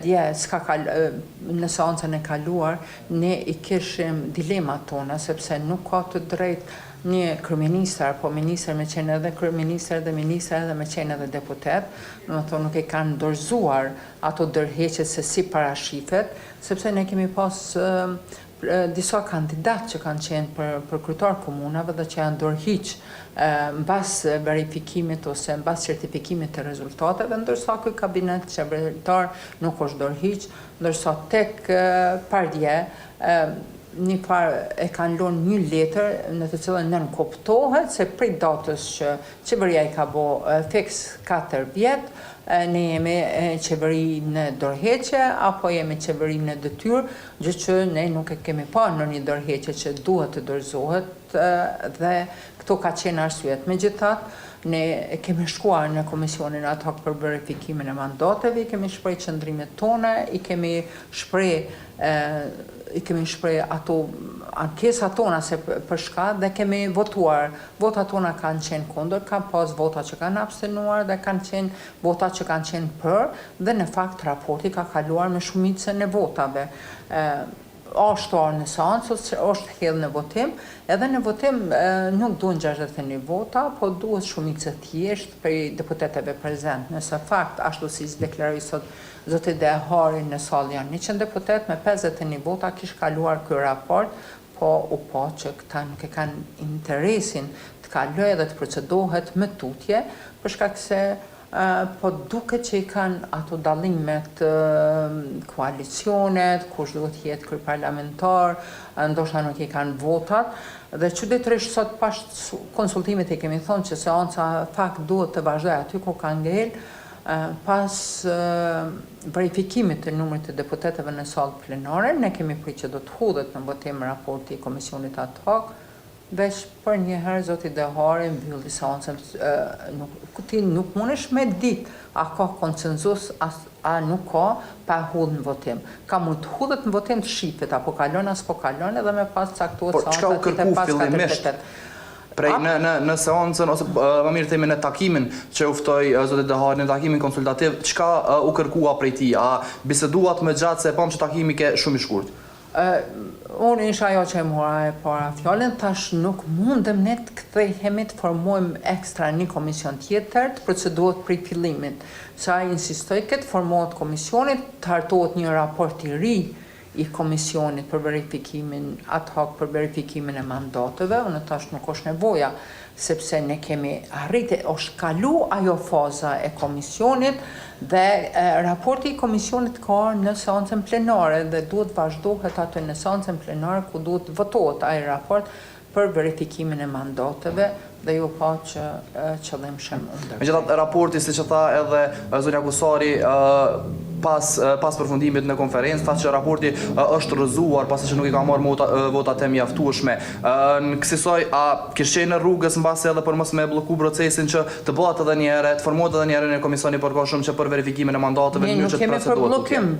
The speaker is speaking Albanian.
Në seancën e kaluar, ne I kishim dilemat tona, sepse nuk ka të drejt një kryeministër, po ministër me qenë edhe kryeministër dhe ministër edhe me qenë edhe deputet, do të thonë nuk I kanë dorëzuar ato dërheqjet se si parashifet, sepse ne kemi pas disa kandidat që kanë qenë për kryetar komunave dhe që janë dorëhiq mbas verifikimit ose mbas certifikimit të rezultateve, ndërsa ky kabinet qeveritar nuk është dorëhiq, ndërsa tek pardje një farë e kanë lënë një letër në të cilën nën kuptohet se prej datës që qeveria I ka bo fiks 4 vjet, ne jemi qeveri në dorëheqje apo jemi qeveri në detyrë, gjë që ne nuk e kemi pa në një dorëheqje që duhet të dorëzohet dhe këto ka qenë arsyet. Megjithatë, ne kemi shkuar në komisionin ad hoc për verifikimin e mandateve, I kemi shpreh qëndrimet tona, I kemi shpreh ato ankesat tona se për shka dhe kemi votuar. Votat tona kanë qenë kundër, kanë pas vota që kanë abstenuar dhe kanë qenë vota që kanë qenë për dhe në fakt raporti ka kaluar me shumicën e votave. Është orë në seancë, është hedhë në votim, edhe në votim nuk duhen 61 vota, po duhet shumicë thjesht për deputeteve prezent. Nëse fakt, ashtu si deklaroi sot zoti Dehari në sallë janë 100 deputet me 51 vota kish kaluar ky raport, po u pa që këta nuk e kanë interesin të kalojë dhe të procedohet me tutje, për shkak se po duket që I kanë ato dallimet koalicionet, kush duhet jetë kryeparlamentar, ndoshta nuk I kanë votat, dhe çuditërisht sot pas konsultimit I kemi thonë që seanca fakt duhet të vazhdojë aty ku ka ngel, pas verifikimit të numrit të deputetëve në sallë plenare, ne kemi prit që do të hudhet në votim raporti I komisionit ad hoc, veç për njëherë zoti Dehari mbylli seancën, ti nuk mundesh me ditë a ka konsenzus a nuk ka pa hudhë në votim. Ka mund të hudhet në votim të shifet, apo kalon as po kalon edhe me pas caktuar seancën. Por çka u kërku fillimisht? Prej në seancën ose më mirë themi në takimin që u ftoi zoti Dehari në takimin konsultativ, çka u kërkua prej tij? A biseduat më gjatë se pam që takimi ke shumë I shkurt? Unë isha ajo që e mora e para fjallën, tash nuk mundem ne të kthehemi të formojmë ekstra një komision tjetër të procedohet prej fillimit. Sa insistoj këtë formohet komisionit, të hartohet një raport I ri I komisionit për verifikimin ad hoc për verifikimin e mandateve, unë tash nuk është nevoja, sepse ne kemi arritë, është kalu ajo faza e komisionit dhe raporti I komisionit ka në seancën plenare dhe duhet vazhdohet atë në seancën plenare ku duhet votohet ai raport për verifikimin e mandateve dhe ju pa që qëllim shem ndër. Megjithatë raporti siç e tha edhe zonja Kusari pas përfundimit në konferencë, tha që raporti është rrëzuar pasi që nuk I ka marrë votat e mjaftueshme. Në kësaj a kish qenë në rrugës mbasi edhe për mos me blloku procesin që të bëhet edhe një herë, të formohet edhe një herë në komisioni përkohshëm që për verifikimin e mandateve në mënyrë që të procedohet.